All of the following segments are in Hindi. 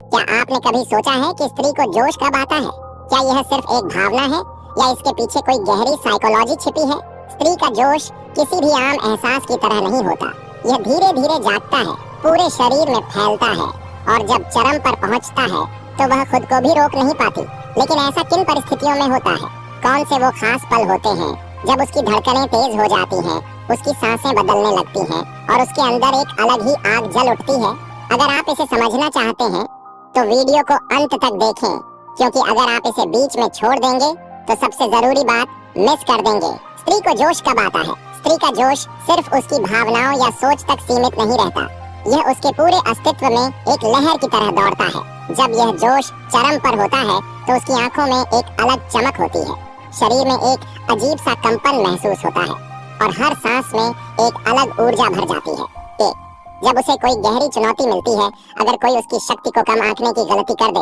क्या आपने कभी सोचा है कि स्त्री को जोश कब आता है? क्या यह सिर्फ एक भावना है या इसके पीछे कोई गहरी साइकोलॉजी छिपी है? स्त्री का जोश किसी भी आम एहसास की तरह नहीं होता। यह धीरे धीरे जागता है, पूरे शरीर में फैलता है और जब चरम पर पहुंचता है तो वह खुद को भी रोक नहीं पाती। लेकिन ऐसा किन परिस्थितियों में होता है? कौन से वो खास पल होते हैं जब उसकी धड़कनें तेज हो जाती हैं, उसकी सांसें बदलने लगती हैं और उसके अंदर एक अलग ही आग जल उठती है? अगर आप इसे समझना चाहते हैं तो वीडियो को अंत तक देखें, क्योंकि अगर आप इसे बीच में छोड़ देंगे तो सबसे जरूरी बात मिस कर देंगे। स्त्री को जोश कब आता है? स्त्री का जोश सिर्फ उसकी भावनाओं या सोच तक सीमित नहीं रहता। यह उसके पूरे अस्तित्व में एक लहर की तरह दौड़ता है। जब यह जोश चरम पर होता है तो उसकी आंखों में एक अलग चमक होती है, शरीर में एक अजीब सा कंपन महसूस होता है और हर सांस में एक अलग ऊर्जा भर जाती है। जब उसे कोई गहरी चुनौती मिलती है, अगर कोई उसकी शक्ति को कम आंकने की गलती कर दे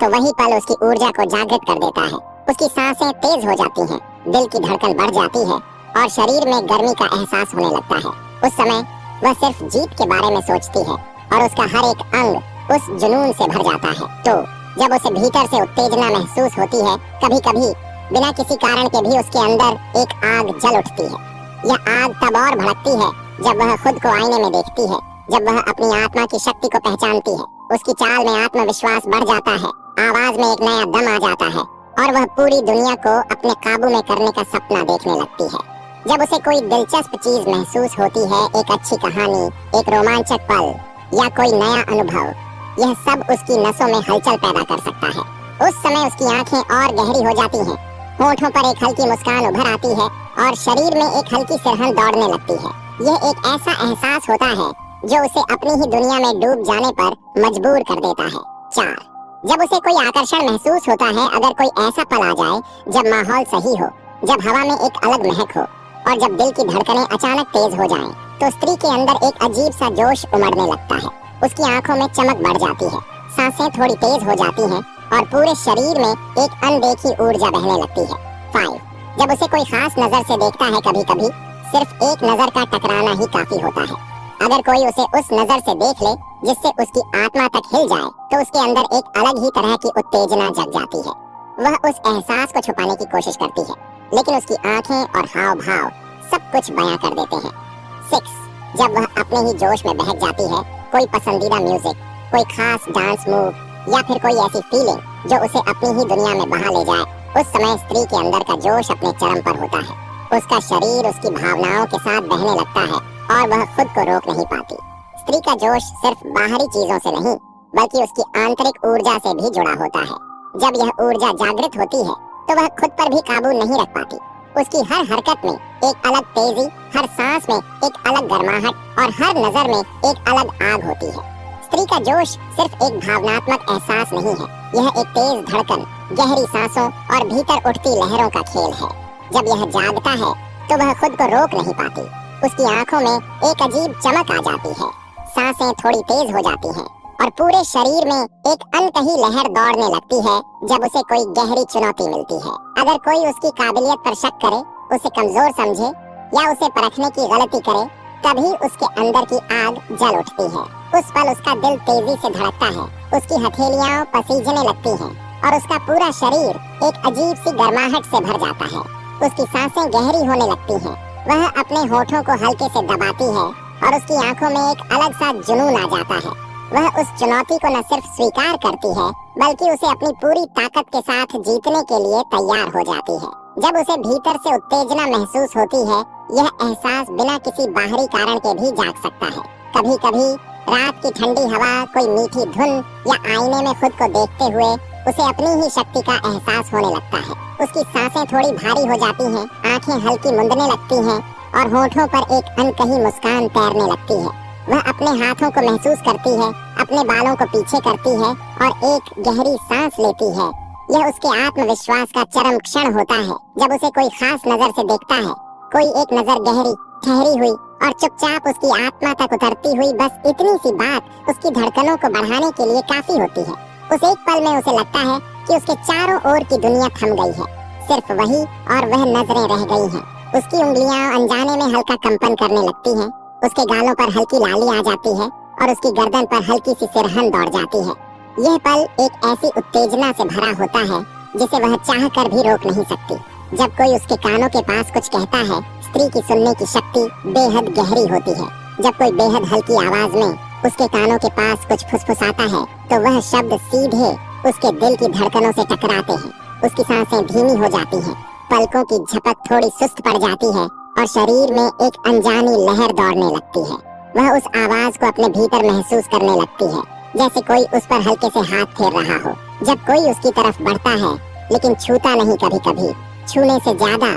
तो वही पल उसकी ऊर्जा को जागृत कर देता है। उसकी सांसें तेज हो जाती हैं, दिल की धड़कन बढ़ जाती है और शरीर में गर्मी का एहसास होने लगता है। उस समय वह सिर्फ जीत के बारे में सोचती है और उसका हर एक अंग उस जुनून से भर जाता है। तो जब उसे भीतर से उत्तेजना महसूस होती है, कभी कभी बिना किसी कारण के भी उसके अंदर एक आग जल उठती है। यह आग तब और भड़कती है जब वह खुद को आईने में देखती है, जब वह अपनी आत्मा की शक्ति को पहचानती है। उसकी चाल में आत्मविश्वास बढ़ जाता है, आवाज में एक नया दम आ जाता है और वह पूरी दुनिया को अपने काबू में करने का सपना देखने लगती है। जब उसे कोई दिलचस्प चीज महसूस होती है, एक अच्छी कहानी, एक रोमांचक पल या कोई नया अनुभव, यह सब उसकी नसों में हलचल पैदा कर सकता है। उस समय उसकी आंखें और गहरी हो जाती हैं, होठों पर एक हल्की मुस्कान उभर आती है और शरीर में एक हल्की सिरहन दौड़ने लगती है। यह एक ऐसा एहसास होता है जो उसे अपनी ही दुनिया में डूब जाने पर मजबूर कर देता है। 4. जब उसे कोई आकर्षण महसूस होता है, अगर कोई ऐसा पल आ जाए जब माहौल सही हो, जब हवा में एक अलग महक हो और जब दिल की धड़कनें अचानक तेज हो जाएं, तो स्त्री के अंदर एक अजीब सा जोश उमड़ने लगता है। उसकी आंखों में चमक बढ़ जाती है, सांसें थोड़ी तेज हो जाती हैं और पूरे शरीर में एक अनदेखी ऊर्जा बहने लगती है। 5. जब उसे कोई खास नजर से देखता है, कभी कभी सिर्फ एक नजर का टकराना ही काफी होता है। अगर कोई उसे उस नजर से देख ले जिससे उसकी आत्मा तक हिल जाए, तो उसके अंदर एक अलग ही तरह की उत्तेजना जग जाती है। वह उस एहसास को छुपाने की कोशिश करती है, लेकिन उसकी आंखें और हाव भाव सब कुछ बयां कर देते हैं। 6. जब वह अपने ही जोश में बहक जाती है, कोई पसंदीदा म्यूजिक, कोई खास डांस मूव या फिर कोई ऐसी फीलिंग जो उसे अपनी ही दुनिया में बहा ले जाए, उस समय स्त्री के अंदर का जोश अपने चरम पर होता है। उसका शरीर उसकी भावनाओं के साथ बहने लगता है और वह खुद को रोक नहीं पाती। स्त्री का जोश सिर्फ बाहरी चीजों से नहीं, बल्कि उसकी आंतरिक ऊर्जा से भी जुड़ा होता है। जब यह ऊर्जा जागृत होती है तो वह खुद पर भी काबू नहीं रख पाती। उसकी हर हरकत में एक अलग तेजी, हर सांस में एक अलग गर्माहट और हर नजर में एक अलग आग होती है। स्त्री का जोश सिर्फ एक भावनात्मक एहसास नहीं है, यह एक तेज धड़कन, गहरी सांसों और भीतर उठती लहरों का खेल है। जब यह जागता है तो वह खुद को रोक नहीं पाती। उसकी आंखों में एक अजीब चमक आ जाती है, सांसें थोड़ी तेज हो जाती हैं और पूरे शरीर में एक अनकही लहर दौड़ने लगती है जब उसे कोई गहरी चुनौती मिलती है। अगर कोई उसकी काबिलियत पर शक करे, उसे कमजोर समझे या उसे परखने की गलती करे, तभी उसके अंदर की आग जल उठती है। उस पल उसका दिल तेजी से धड़कता है, उसकी हथेलियां पसीजने लगती हैं और उसका पूरा शरीर एक अजीब सी गर्माहट से भर जाता है। उसकी सांसें गहरी होने लगती हैं, वह अपने होठों को हल्के से दबाती है और उसकी आंखों में एक अलग सा जुनून आ जाता है। वह उस चुनौती को न सिर्फ स्वीकार करती है, बल्कि उसे अपनी पूरी ताकत के साथ जीतने के लिए तैयार हो जाती है। जब उसे भीतर से उत्तेजना महसूस होती है, यह एहसास बिना किसी बाहरी कारण के भी जाग सकता है। कभी कभी रात की ठंडी हवा, कोई मीठी धुन या आईने में खुद को देखते हुए उसे अपनी ही शक्ति का एहसास होने लगता है। उसकी सांसें थोड़ी भारी हो जाती हैं, आंखें हल्की मुंदने लगती हैं और होठों पर एक अनकही मुस्कान तैरने लगती है। वह अपने हाथों को महसूस करती है, अपने बालों को पीछे करती है और एक गहरी सांस लेती है। यह उसके आत्मविश्वास का चरम क्षण होता है जब उसे कोई खास नजर से देखता है। कोई एक नजर गहरी, ठहरी हुई और चुपचाप उसकी आत्मा तक उतरती हुई बस इतनी सी बात उसकी धड़कनों को बढ़ाने के लिए काफी होती है। उस एक पल में उसे लगता है कि उसके चारों ओर की दुनिया थम गई है, सिर्फ वही और वह नजरें रह गई हैं। उसकी उंगलियां अनजाने में हल्का कंपन करने लगती हैं, उसके गालों पर हल्की लाली आ जाती है और उसकी गर्दन पर हल्की सी सिरहन दौड़ जाती है। यह पल एक ऐसी उत्तेजना से भरा होता है जिसे वह चाह कर भी रोक नहीं सकती। जब कोई उसके कानों के पास कुछ कहता है, स्त्री की सुनने की शक्ति बेहद गहरी होती है। जब कोई बेहद हल्की आवाज में उसके कानों के पास कुछ फुसफुसाता है तो वह शब्द सीधे उसके दिल की धड़कनों से टकराते हैं। उसकी सांसें धीमी हो जाती हैं, पलकों की झपक थोड़ी सुस्त पड़ जाती है और शरीर में एक अनजानी लहर दौड़ने लगती है। वह उस आवाज को अपने भीतर महसूस करने लगती है, जैसे कोई उस पर हल्के से हाथ फेर रहा हो। जब कोई उसकी तरफ बढ़ता है लेकिन छूता नहीं, कभी कभी छूने से ज्यादा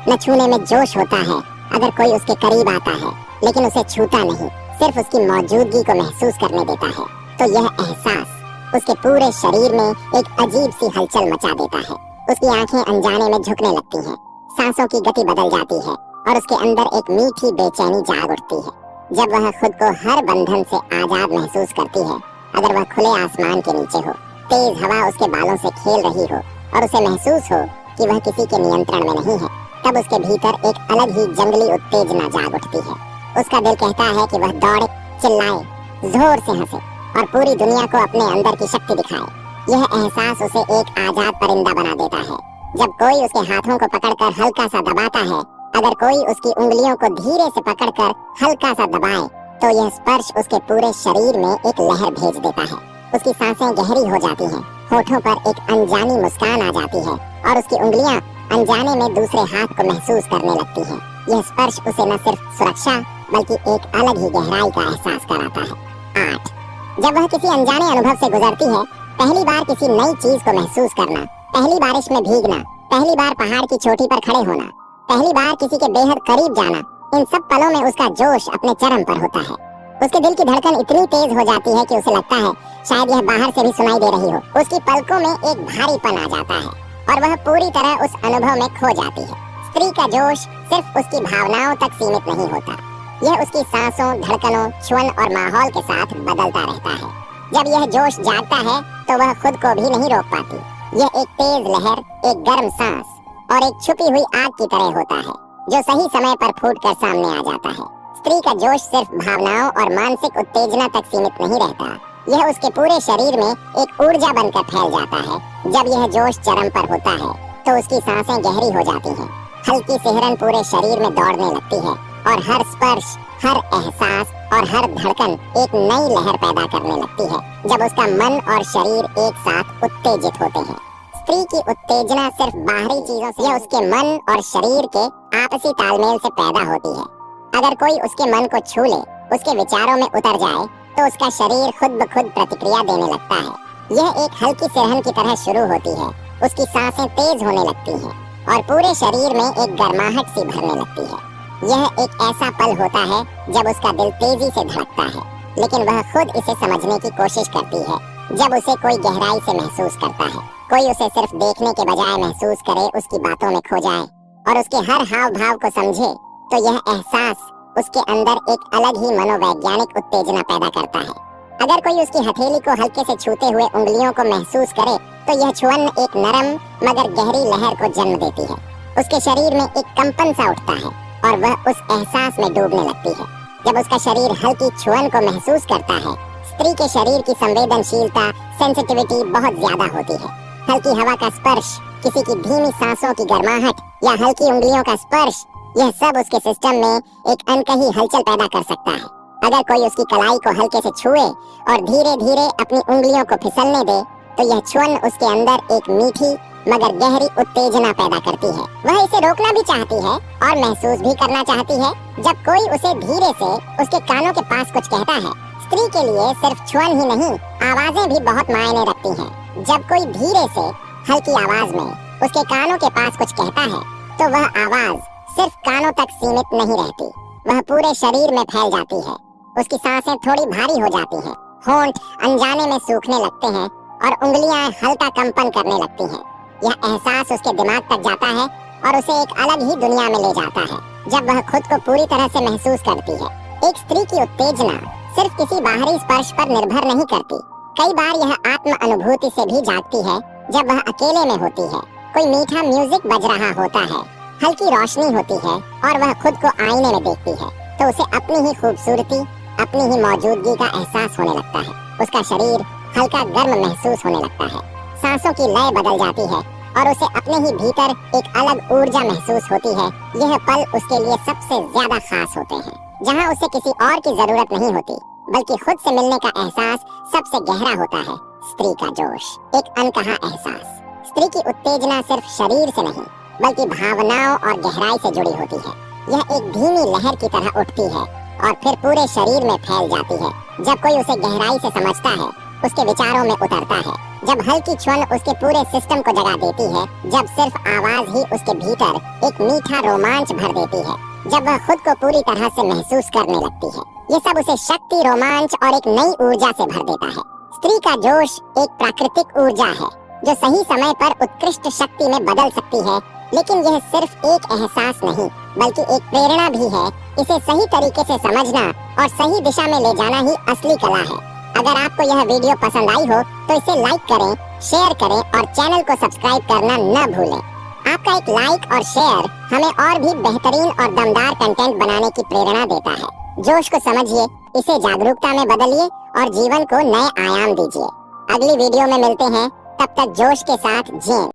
न छूने में जोश होता है। अगर कोई उसके करीब आता है लेकिन उसे छूता नहीं, सिर्फ उसकी मौजूदगी को महसूस करने देता है, तो यह एहसास उसके पूरे शरीर में एक अजीब सी हलचल मचा देता है। उसकी आंखें अनजाने में झुकने लगती हैं, सांसों की गति बदल जाती है और उसके अंदर एक मीठी बेचैनी जाग उठती है। जब वह खुद को हर बंधन से आजाद महसूस करती है, अगर वह खुले आसमान के नीचे हो, तेज हवा उसके बालों से खेल रही हो और उसे महसूस हो कि वह किसी के नियंत्रण में नहीं है, तब उसके भीतर एक अलग ही जंगली उत्तेजना जाग उठती है। उसका दिल कहता है कि वह दौड़े, चिल्लाए, जोर से हंसे और पूरी दुनिया को अपने अंदर की शक्ति दिखाए। यह एहसास उसे एक आजाद परिंदा बना देता है। जब कोई उसके हाथों को पकड़कर हल्का सा दबाता है, अगर कोई उसकी उंगलियों को धीरे से पकड़कर हल्का सा दबाए, तो यह स्पर्श उसके पूरे शरीर में एक लहर भेज देता है। उसकी सांसें गहरी हो जाती हैं, होठों पर एक अनजानी मुस्कान आ जाती है और उसकी उंगलियां अनजाने में दूसरे हाथ को महसूस करने लगती हैं। यह स्पर्श उसे न सिर्फ सुरक्षा बल्कि एक अलग ही गहराई का एहसास कराता है। 8. जब वह किसी अनजाने अनुभव से गुजरती है, पहली बार किसी नई चीज को महसूस करना, पहली बारिश में भीगना, पहली बार पहाड़ की चोटी पर खड़े होना, पहली बार किसी के बेहद करीब जाना, इन सब पलों में उसका जोश अपने चरम पर होता है। उसके दिल की धड़कन इतनी तेज हो जाती है कि उसे लगता है शायद यह बाहर से भी सुनाई दे रही हो। उसकी पलकों में एक भारीपन आ जाता है और वह पूरी तरह उस अनुभव में खो जाती है। स्त्री का जोश सिर्फ उसकी भावनाओं तक सीमित नहीं होता, यह उसकी सांसों, धड़कनों, छुअन और माहौल के साथ बदलता रहता है। जब यह जोश जागता है तो वह खुद को भी नहीं रोक पाती। यह एक तेज लहर, एक गर्म सांस और एक छुपी हुई आग की तरह होता है जो सही समय पर फूटकर सामने आ जाता है। स्त्री का जोश सिर्फ भावनाओं और मानसिक उत्तेजना तक सीमित नहीं रहता, यह उसके पूरे शरीर में एक ऊर्जा बनकर फैल जाता है। जब यह जोश चरम पर होता है तो उसकी सांसें गहरी हो जाती हैं, हल्की सिहरन पूरे शरीर में दौड़ने लगती है और हर स्पर्श, हर एहसास और हर धड़कन एक नई लहर पैदा करने लगती है। जब उसका मन और शरीर एक साथ उत्तेजित होते हैं, स्त्री की उत्तेजना सिर्फ बाहरी चीजों से या उसके मन और शरीर के आपसी तालमेल से पैदा होती है। अगर कोई उसके मन को छू ले, उसके विचारों में उतर जाए, तो उसका शरीर खुद ब खुद प्रतिक्रिया देने लगता है। यह एक हल्की सिरहन की तरह शुरू होती है, उसकी सांसें तेज होने लगती हैं और पूरे शरीर में एक गर्माहट सी भरने लगती है। यह एक ऐसा पल होता है जब उसका दिल तेजी से धड़कता है, लेकिन वह खुद इसे समझने की कोशिश करती है। जब उसे कोई गहराई से महसूस करता है, कोई उसे सिर्फ देखने के बजाय महसूस करे, उसकी बातों में खो जाए और उसके हर हाव भाव को समझे, तो यह एहसास उसके अंदर एक अलग ही मनोवैज्ञानिक उत्तेजना पैदा करता है। अगर कोई उसकी हथेली को हल्के से छूते हुए उंगलियों को महसूस करे, तो यह छुअन एक नरम मगर गहरी लहर को जन्म देती है। उसके शरीर में एक कंपन सा उठता है और वह उस एहसास में डूबने लगती है। जब उसका शरीर हल्की छुअन को महसूस करता है, स्त्री के शरीर की संवेदनशीलता, सेंसिटिविटी बहुत ज्यादा होती है। हल्की हवा का स्पर्श, किसी की धीमी सांसों की गर्माहट या हल्की उंगलियों का स्पर्श, यह सब उसके सिस्टम में एक अनकही हलचल पैदा कर सकता है। अगर कोई उसकी कलाई को हल्के से छुए और धीरे धीरे अपनी उंगलियों को फिसलने दे, तो यह छुअन उसके अंदर एक मीठी मगर गहरी उत्तेजना पैदा करती है। वह इसे रोकना भी चाहती है और महसूस भी करना चाहती है। जब कोई उसे धीरे से उसके कानों के पास कुछ कहता है, स्त्री के लिए सिर्फ छुअन ही नहीं, आवाजें भी बहुत मायने रखती हैं। जब कोई धीरे से हल्की आवाज में उसके कानों के पास कुछ कहता है, तो वह आवाज सिर्फ कानों तक सीमित नहीं रहती, वह पूरे शरीर में फैल जाती है। उसकी सांसें थोड़ी भारी हो जाती हैं, होंठ अनजाने में सूखने लगते हैं और उंगलियां हल्का कंपन करने लगती हैं। यह एहसास उसके दिमाग तक जाता है और उसे एक अलग ही दुनिया में ले जाता है, जब वह खुद को पूरी तरह से महसूस करती है। एक स्त्री की उत्तेजना सिर्फ किसी बाहरी स्पर्श पर निर्भर नहीं करती, कई बार यह आत्म अनुभूति से भी जागती है। जब वह अकेले में होती है, कोई मीठा म्यूजिक बज रहा होता है, हल्की रोशनी होती है और वह खुद को आईने में देखती है, तो उसे अपनी ही खूबसूरती, अपनी ही मौजूदगी का एहसास होने लगता है। उसका शरीर हल्का गर्म महसूस होने लगता है। सांसों की लय बदल जाती है और उसे अपने ही भीतर एक अलग ऊर्जा महसूस होती है। यह पल उसके लिए सबसे ज्यादा खास होते हैं, जहां उसे किसी और की जरूरत नहीं होती, बल्कि खुद से मिलने का एहसास सबसे गहरा होता है। स्त्री का जोश, एक अनकहा एहसास। स्त्री की उत्तेजना सिर्फ शरीर से नहीं, बल्कि भावनाओं और गहराई से जुड़ी होती है। यह एक धीमी लहर की तरह उठती है और फिर पूरे शरीर में फैल जाती है। जब कोई उसे गहराई से समझता है, उसके विचारों में उतरता है, जब हल्की छुअन उसके पूरे सिस्टम को जगा देती है, जब सिर्फ आवाज ही उसके भीतर एक मीठा रोमांच भर देती है, जब वह खुद को पूरी तरह से महसूस करने लगती है, ये सब उसे शक्ति, रोमांच और एक नई ऊर्जा से भर देता है। स्त्री का जोश एक प्राकृतिक ऊर्जा है जो सही समय पर उत्कृष्ट शक्ति में बदल सकती है। लेकिन यह सिर्फ एक एहसास नहीं, बल्कि एक प्रेरणा भी है। इसे सही तरीके से समझना और सही दिशा में ले जाना ही असली कला है। अगर आपको यह वीडियो पसंद आई हो तो इसे लाइक करें, शेयर करें और चैनल को सब्सक्राइब करना न भूलें। आपका एक लाइक और शेयर हमें और भी बेहतरीन और दमदार कंटेंट बनाने की प्रेरणा देता है। जोश को समझिए, इसे जागरूकता में बदलिए और जीवन को नए आयाम दीजिए। अगली वीडियो में मिलते हैं, तब तक जोश के साथ जिएं।